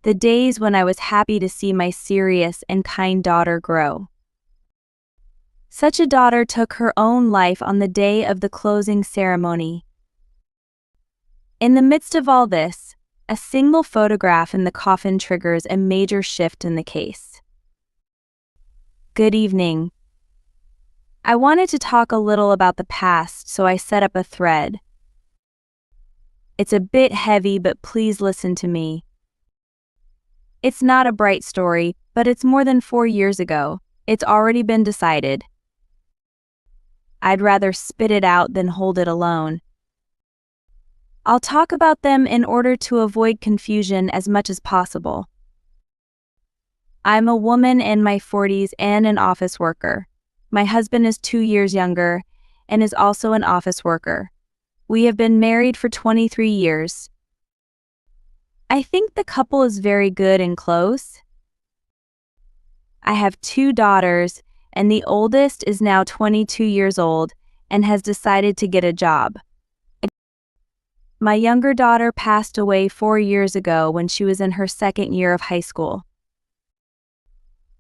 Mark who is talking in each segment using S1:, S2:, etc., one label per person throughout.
S1: the days when I was happy to see my serious and kind daughter grow. Such a daughter took her own life on the day of the closing ceremony. In the midst of all this, a single photograph in the coffin triggers a major shift in the case. Good evening. I wanted to talk a little about the past, so I set up a thread. It's a bit heavy, but please listen to me. It's not a bright story, but it's more than 4 years ago. It's already been decided. I'd rather spit it out than hold it alone. I'll talk about them in order to avoid confusion as much as possible. I'm a woman in my 40s and an office worker. My husband is 2 years younger and is also an office worker. We have been married for 23 years. I think the couple is very good and close. I have 2 daughters, and the oldest is now 22 years old and has decided to get a job. My younger daughter passed away 4 years ago when she was in her 2nd year of high school.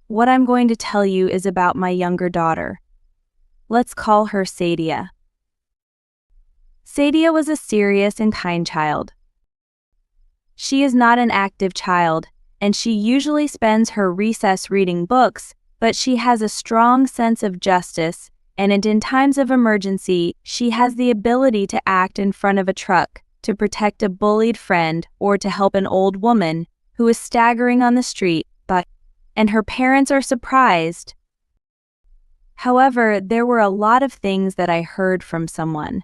S1: What I'm going to tell you is about my younger daughter. Let's call her Sadia. Sadia was a serious and kind child. She is not an active child, and she usually spends her recess reading books, but she has a strong sense of justice, and in times of emergency, she has the ability to act in front of a truck, to protect a bullied friend, or to help an old woman who is staggering on the street, and her parents are surprised. However, there were a lot of things that I heard from someone.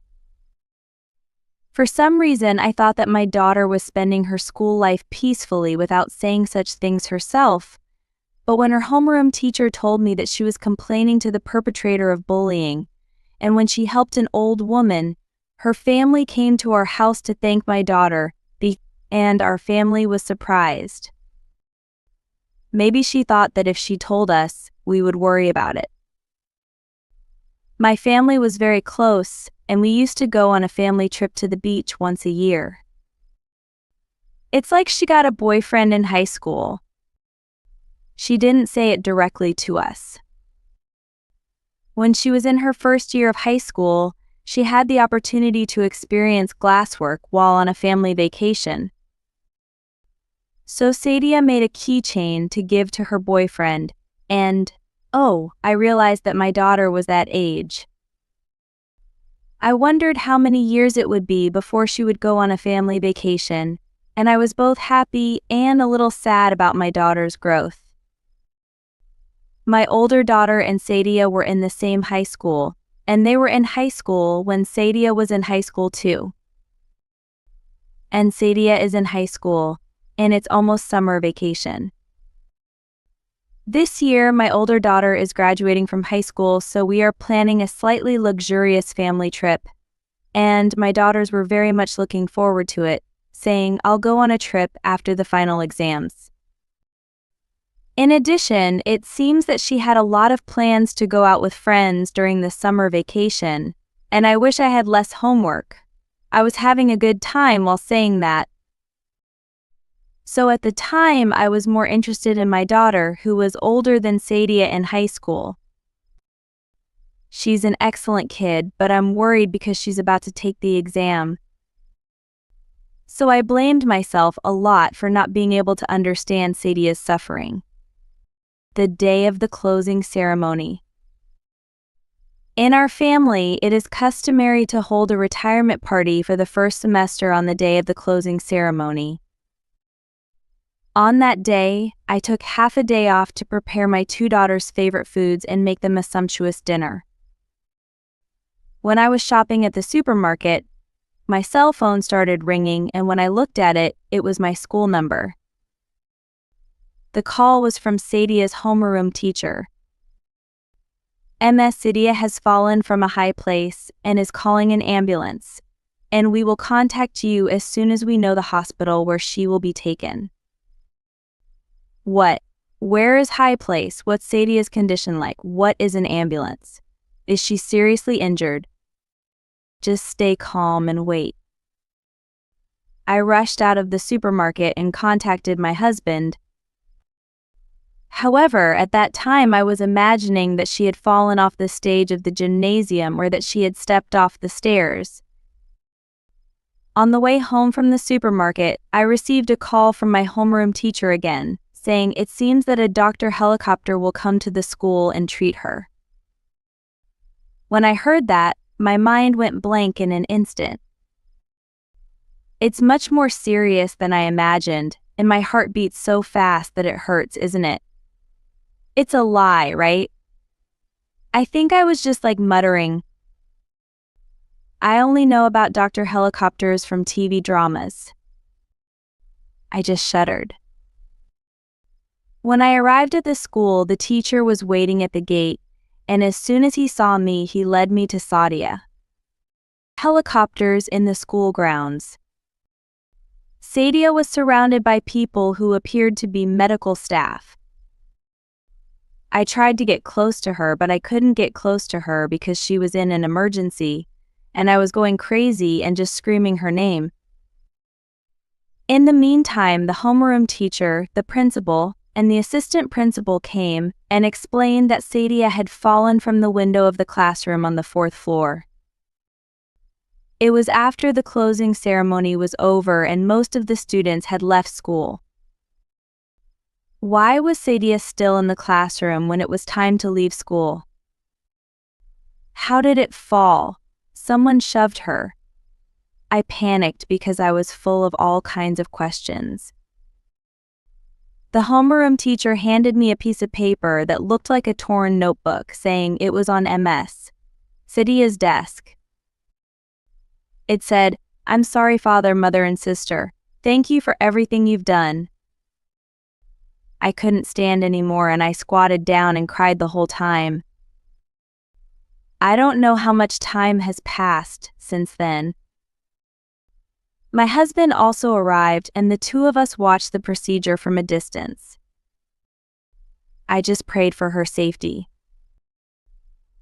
S1: For some reason, I thought that my daughter was spending her school life peacefully without saying such things herself, but when her homeroom teacher told me that she was complaining to the perpetrator of bullying, and when she helped an old woman, her family came to our house to thank my daughter, and our family was surprised. Maybe she thought that if she told us, we would worry about it. My family was very close, and we used to go on a family trip to the beach once a year. It's like she got a boyfriend in high school. She didn't say it directly to us. When she was in her 1st year of high school, she had the opportunity to experience glasswork while on a family vacation. So Sadia made a keychain to give to her boyfriend, and, I realized that my daughter was that age. I wondered how many years it would be before she would go on a family vacation, and I was both happy and a little sad about my daughter's growth. My older daughter and Sadia were in the same high school, and they were in high school when Sadia was in high school too. And Sadia is in high school, and it's almost summer vacation. This year, my older daughter is graduating from high school, so we are planning a slightly luxurious family trip. And my daughters were very much looking forward to it, saying, "I'll go on a trip after the final exams." In addition, it seems that she had a lot of plans to go out with friends during the summer vacation, and I wish I had less homework. I was having a good time while saying that. So at the time, I was more interested in my daughter, who was older than Sadia in high school. She's an excellent kid, but I'm worried because she's about to take the exam. So I blamed myself a lot for not being able to understand Sadia's suffering. The day of the closing ceremony. In our family, it is customary to hold a retirement party for the first semester on the day of the closing ceremony. On that day, I took half a day off to prepare my 2 daughters' favorite foods and make them a sumptuous dinner. When I was shopping at the supermarket, my cell phone started ringing, and when I looked at it, it was my school number. The call was from Sadia's homeroom teacher. "Ms. Sadia has fallen from a high place and is calling an ambulance, and we will contact you as soon as we know the hospital where she will be taken." What? Where is high place? What's Sadia's condition like? What is an ambulance? Is she seriously injured? Just stay calm and wait. I rushed out of the supermarket and contacted my husband. However, at that time I was imagining that she had fallen off the stage of the gymnasium or that she had stepped off the stairs. On the way home from the supermarket, I received a call from my homeroom teacher again, saying it seems that a doctor helicopter will come to the school and treat her. When I heard that, my mind went blank in an instant. It's much more serious than I imagined, and my heart beats so fast that it hurts, isn't it? It's a lie, right? I think I was just muttering, I only know about Dr. Helicopters from TV dramas. I just shuddered. When I arrived at the school, the teacher was waiting at the gate, and as soon as he saw me, he led me to Sadia. Helicopters in the school grounds. Sadia was surrounded by people who appeared to be medical staff. I tried to get close to her, but I couldn't get close to her because she was in an emergency, and I was going crazy and just screaming her name. In the meantime, the homeroom teacher, the principal, and the assistant principal came and explained that Sadia had fallen from the window of the classroom on the 4th floor. It was after the closing ceremony was over and most of the students had left school. Why was Sadia still in the classroom when it was time to leave school? How did it fall? Someone shoved her. I panicked because I was full of all kinds of questions. The homeroom teacher handed me a piece of paper that looked like a torn notebook, saying it was on MS. Sadia's desk. It said, "I'm sorry, father, mother, and sister. Thank you for everything you've done." I couldn't stand anymore and I squatted down and cried the whole time. I don't know how much time has passed since then. My husband also arrived and the two of us watched the procedure from a distance. I just prayed for her safety.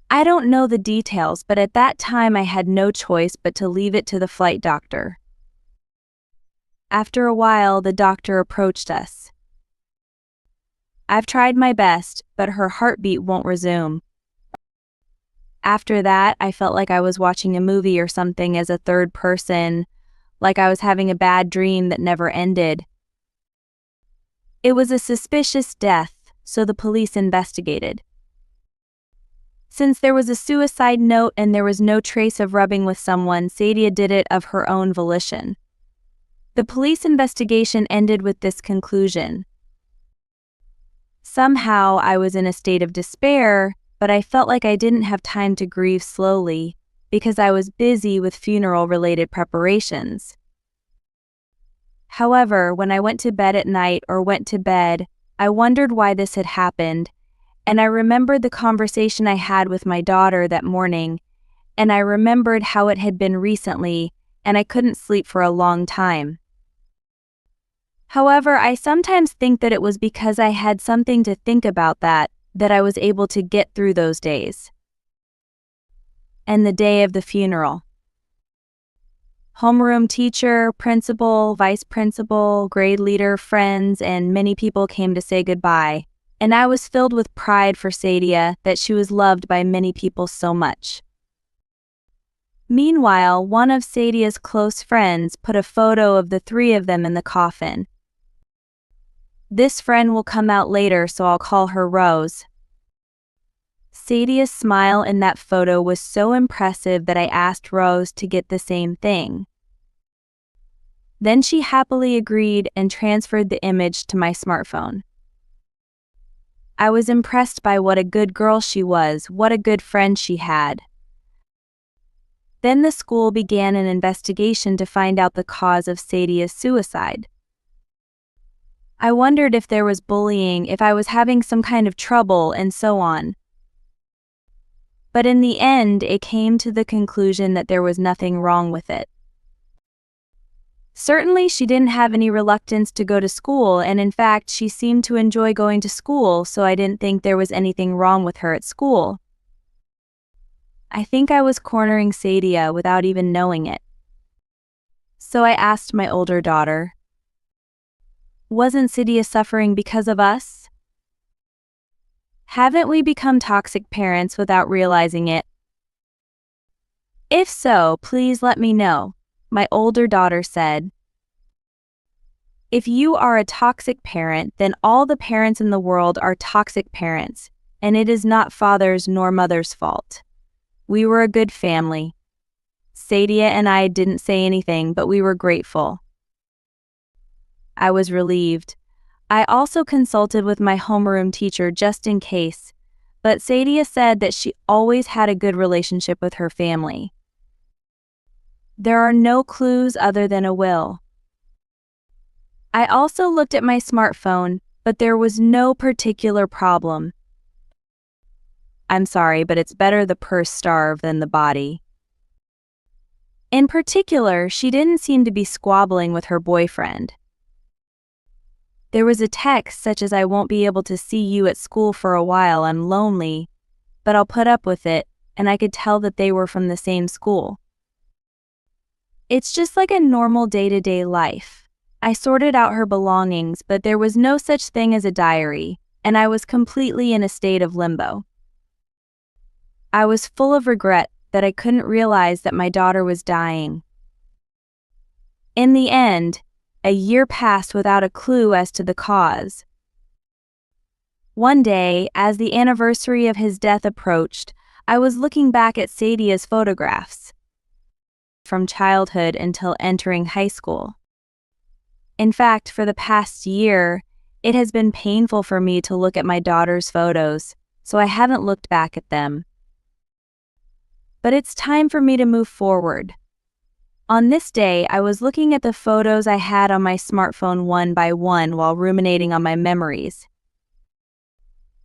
S1: I don't know the details, but at that time I had no choice but to leave it to the flight doctor. After a while, the doctor approached us. I've tried my best, but her heartbeat won't resume. After that, I felt like I was watching a movie or something as a third person, like I was having a bad dream that never ended. It was a suspicious death, so the police investigated. Since there was a suicide note and there was no trace of rubbing with someone, Sadia did it of her own volition. The police investigation ended with this conclusion. Somehow I was in a state of despair, but I felt like I didn't have time to grieve slowly because I was busy with funeral-related preparations. However, when I went to bed at night or went to bed, I wondered why this had happened, and I remembered the conversation I had with my daughter that morning, and I remembered how it had been recently, and I couldn't sleep for a long time. However, I sometimes think that it was because I had something to think about that I was able to get through those days. And the day of the funeral. Homeroom teacher, principal, vice principal, grade leader, friends, and many people came to say goodbye, and I was filled with pride for Sadia that she was loved by many people so much. Meanwhile, one of Sadia's close friends put a photo of the three of them in the coffin. This friend will come out later, so I'll call her Rose. Sadia's smile in that photo was so impressive that I asked Rose to get the same thing. Then she happily agreed and transferred the image to my smartphone. I was impressed by what a good girl she was, what a good friend she had. Then the school began an investigation to find out the cause of Sadia's suicide. I wondered if there was bullying, if I was having some kind of trouble, and so on. But in the end, it came to the conclusion that there was nothing wrong with it. Certainly, she didn't have any reluctance to go to school, and in fact, she seemed to enjoy going to school, so I didn't think there was anything wrong with her at school. I think I was cornering Sadia without even knowing it. So I asked my older daughter, "Wasn't Sadia suffering because of us? Haven't we become toxic parents without realizing it? If so, please let me know," my older daughter said. If you are a toxic parent, then all the parents in the world are toxic parents, and it is not father's nor mother's fault. We were a good family. Sadia and I didn't say anything, but we were grateful. I was relieved. I also consulted with my homeroom teacher just in case, but Sadia said that she always had a good relationship with her family. There are no clues other than a will. I also looked at my smartphone, but there was no particular problem. I'm sorry, but it's better the purse starve than the body. In particular, she didn't seem to be squabbling with her boyfriend. There was a text such as, "I won't be able to see you at school for a while, I'm lonely, but I'll put up with it," and I could tell that they were from the same school. It's just like a normal day-to-day life. I sorted out her belongings, but there was no such thing as a diary, and I was completely in a state of limbo. I was full of regret that I couldn't realize that my daughter was dying. In the end, a year passed without a clue as to the cause. One day, as the anniversary of his death approached, I was looking back at Sadia's photographs from childhood until entering high school. In fact, for the past year, it has been painful for me to look at my daughter's photos, so I haven't looked back at them. But it's time for me to move forward. On this day, I was looking at the photos I had on my smartphone one by one while ruminating on my memories.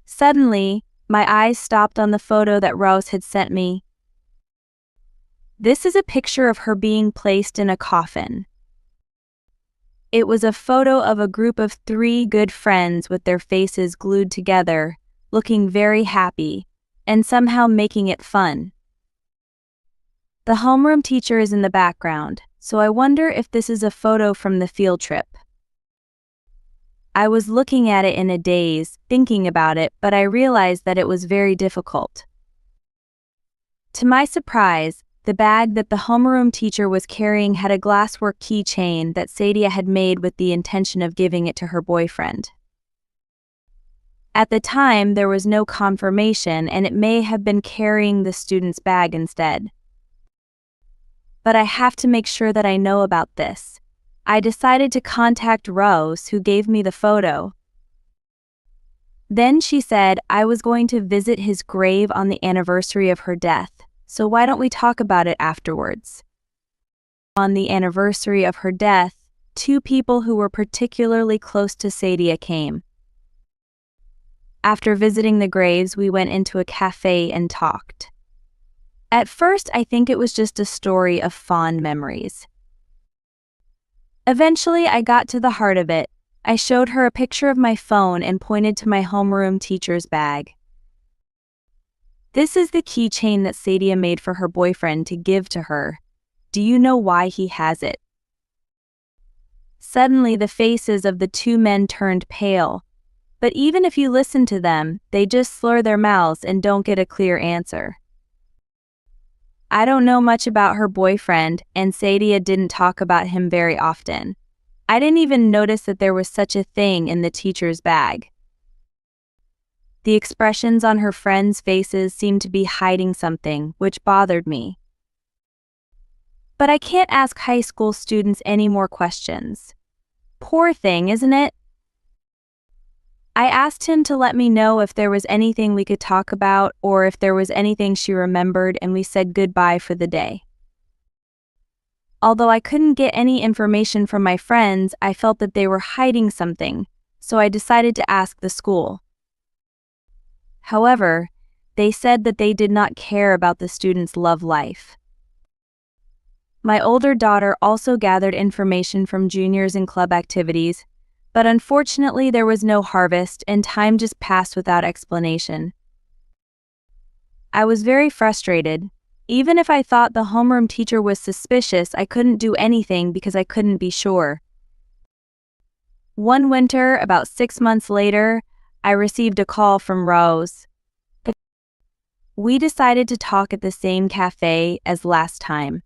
S1: Suddenly, my eyes stopped on the photo that Rose had sent me. This is a picture of her being placed in a coffin. It was a photo of a group of 3 good friends with their faces glued together, looking very happy, and somehow making it fun. The homeroom teacher is in the background, so I wonder if this is a photo from the field trip. I was looking at it in a daze, thinking about it, but I realized that it was very difficult. To my surprise, the bag that the homeroom teacher was carrying had a glasswork keychain that Sadia had made with the intention of giving it to her boyfriend. At the time, there was no confirmation, and it may have been carrying the student's bag instead. But I have to make sure that I know about this. I decided to contact Rose, who gave me the photo. Then she said I was going to visit his grave on the anniversary of her death, so why don't we talk about it afterwards? On the anniversary of her death, 2 people who were particularly close to Sadia came. After visiting the graves, we went into a cafe and talked. At first, I think it was just a story of fond memories. Eventually, I got to the heart of it. I showed her a picture of my phone and pointed to my homeroom teacher's bag. This is the keychain that Sadia made for her boyfriend to give to her. Do you know why he has it? Suddenly, the faces of the 2 men turned pale. But even if you listen to them, they just slur their mouths and don't get a clear answer. I don't know much about her boyfriend, and Sadia didn't talk about him very often. I didn't even notice that there was such a thing in the teacher's bag. The expressions on her friends' faces seemed to be hiding something, which bothered me. But I can't ask high school students any more questions. Poor thing, isn't it? I asked him to let me know if there was anything we could talk about or if there was anything she remembered, and we said goodbye for the day. Although I couldn't get any information from my friends, I felt that they were hiding something, so I decided to ask the school. However, they said that they did not care about the student's love life. My older daughter also gathered information from juniors in club activities, but unfortunately there was no harvest and time just passed without explanation. I was very frustrated, Even if I thought the homeroom teacher was suspicious, I couldn't do anything because I couldn't be sure. One winter, about 6 months later, I received a call from Rose. We decided to talk at the same cafe as last time.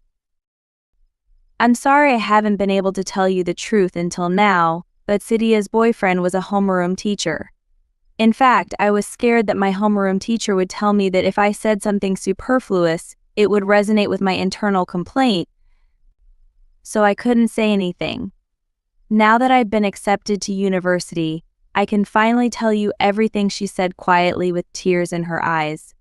S1: I'm sorry I haven't been able to tell you the truth until now, but Sadia's boyfriend was a homeroom teacher. In fact, I was scared that my homeroom teacher would tell me that if I said something superfluous, it would resonate with my internal complaint, so I couldn't say anything. Now that I've been accepted to university, I can finally tell you everything she said quietly with tears in her eyes.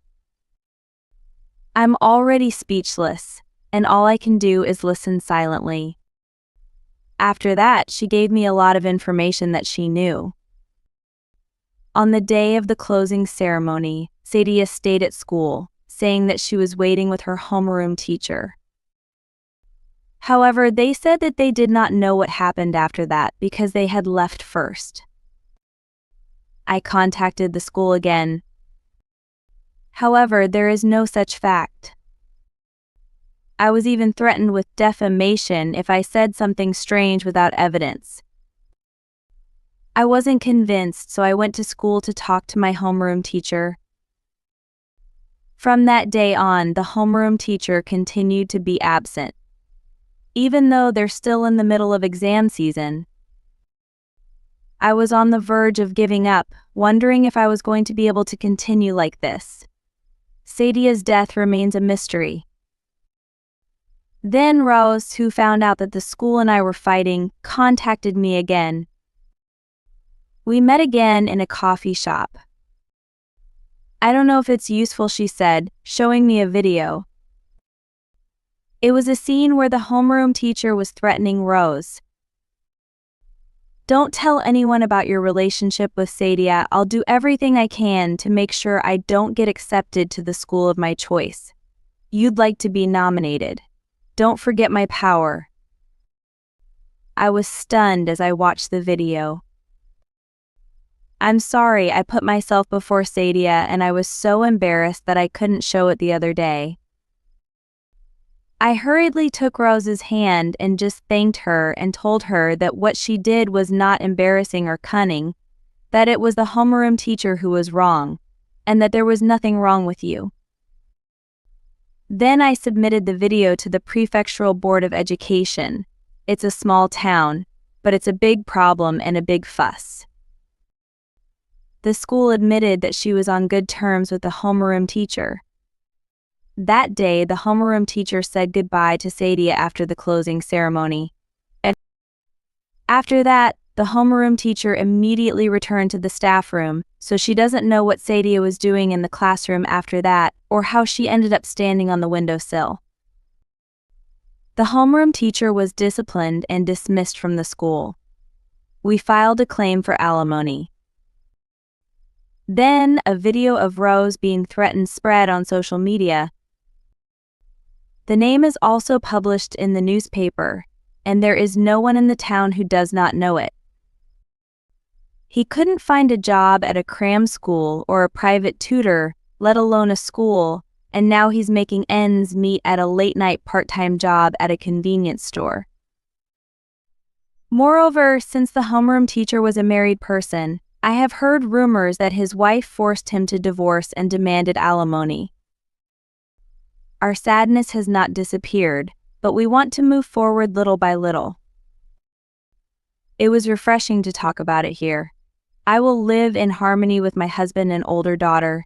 S1: I'm already speechless, and all I can do is listen silently. After that, she gave me a lot of information that she knew. On the day of the closing ceremony, Sadia stayed at school, saying that she was waiting with her homeroom teacher. However, they said that they did not know what happened after that because they had left first. I contacted the school again. However, there is no such fact. I was even threatened with defamation if I said something strange without evidence. I wasn't convinced, so I went to school to talk to my homeroom teacher. From that day on, the homeroom teacher continued to be absent, even though they're still in the middle of exam season. I was on the verge of giving up, wondering if I was going to be able to continue like this. Sadia's death remains a mystery. Then Rose, who found out that the school and I were fighting, contacted me again. We met again in a coffee shop. I don't know if it's useful, she said, showing me a video. It was a scene where the homeroom teacher was threatening Rose. Don't tell anyone about your relationship with Sadia. I'll do everything I can to make sure I don't get accepted to the school of my choice. You'd like to be nominated. Don't forget my power. I was stunned as I watched the video. I'm sorry I put myself before Sadia, and I was so embarrassed that I couldn't show it the other day. I hurriedly took Rose's hand and just thanked her and told her that what she did was not embarrassing or cunning, that it was the homeroom teacher who was wrong, and that there was nothing wrong with you. Then I submitted the video to the Prefectural Board of Education. It's a small town, but it's a big problem and a big fuss. The school admitted that she was on good terms with the homeroom teacher. That day, the homeroom teacher said goodbye to Sadia after the closing ceremony. After that, the homeroom teacher immediately returned to the staff room, so she doesn't know what Sadia was doing in the classroom after that, or how she ended up standing on the windowsill. The homeroom teacher was disciplined and dismissed from the school. We filed a claim for alimony. Then, a video of Rose being threatened spread on social media. The name is also published in the newspaper, and there is no one in the town who does not know it. He couldn't find a job at a cram school or a private tutor, let alone a school, and now he's making ends meet at a late-night part-time job at a convenience store. Moreover, since the homeroom teacher was a married person, I have heard rumors that his wife forced him to divorce and demanded alimony. Our sadness has not disappeared, but we want to move forward little by little. It was refreshing to talk about it here. I will live in harmony with my husband and older daughter.